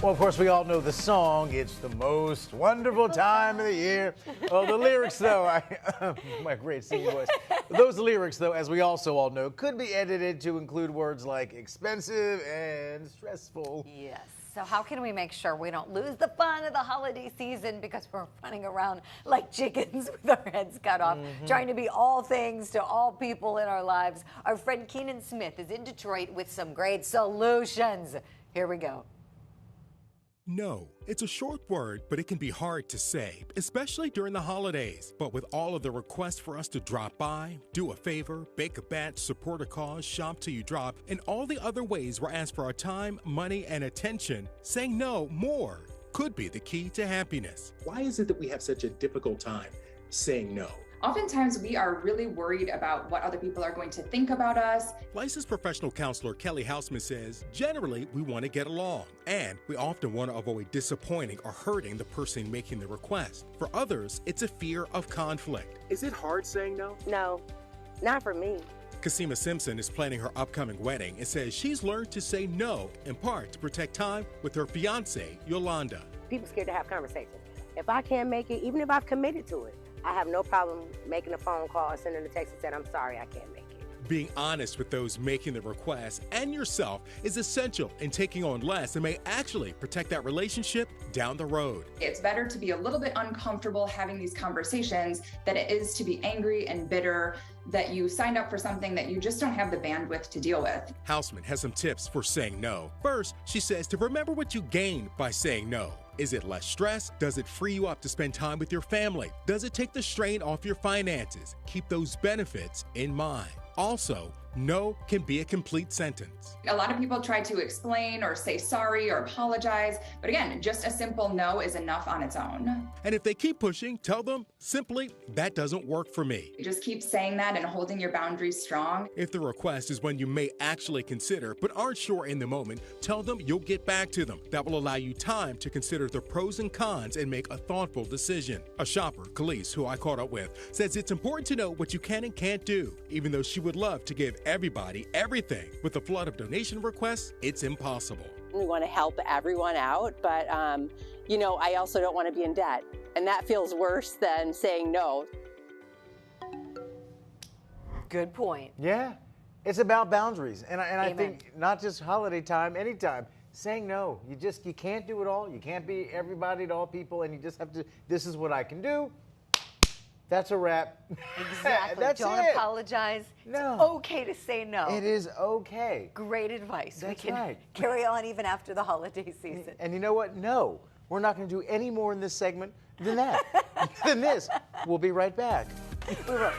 Well, of course, we all know the song. It's the most wonderful time of the year. Well, the lyrics, though, my great singing voice. Those lyrics, though, as we also all know, could be edited to include words like expensive and stressful. Yes. So how can we make sure we don't lose the fun of the holiday season because we're running around like chickens with our heads cut off, trying to be all things to all people in our lives? Our friend Keenan Smith is in Detroit with some great solutions. Here we go. No, it's a short word, but it can be hard to say, especially during the holidays. But with all of the requests for us to drop by, do a favor, bake a batch, support a cause, shop till you drop, and all the other ways we're asked for our time, money, and attention, saying no more could be the key to happiness. Why is it that we have such a difficult time saying no? Oftentimes, we are really worried about what other people are going to think about us. Licensed professional counselor Kelly Houseman says, generally, we want to get along, and we often want to avoid disappointing or hurting the person making the request. For others, it's a fear of conflict. Is it hard saying no? No, not for me. Kasima Simpson is planning her upcoming wedding and says she's learned to say no, in part to protect time with her fiancé, Yolanda. People scared to have conversations. If I can't make it, even if I've committed to it, I have no problem making a phone call or sending a text and saying, I'm sorry, I can't make it. Being honest with those making the request and yourself is essential in taking on less and may actually protect that relationship down the road. It's better to be a little bit uncomfortable having these conversations than it is to be angry and bitter that you signed up for something that you just don't have the bandwidth to deal with. Houseman has some tips for saying no. First, she says to remember what you gain by saying no. Is it less stress? Does it free you up to spend time with your family? Does it take the strain off your finances? Keep those benefits in mind. Also, no can be a complete sentence. A lot of people try to explain or say sorry or apologize, but again, just a simple no is enough on its own. And if they keep pushing, tell them simply, that doesn't work for me. You just keep saying that and holding your boundaries strong. If the request is one you may actually consider but aren't sure in the moment, tell them you'll get back to them. That will allow you time to consider the pros and cons and make a thoughtful decision. A shopper, Khalees, who I caught up with, says it's important to know what you can and can't do, even though she would love to give everybody everything. With a flood of donation requests, it's impossible. We want to help everyone out, but I also don't want to be in debt. And that feels worse than saying no. Good point. Yeah, it's about boundaries. And I think not just holiday time, anytime. Saying no. You can't do it all. You can't be everybody to all people, and you just have to, this is what I can do. That's a wrap. Exactly. Don't apologize. No. It's okay to say no. It is okay. Great advice. That's we can right. carry on even after the holiday season. And you know what? No, we're not going to do any more in this segment than that. Than this. We'll be right back. We will.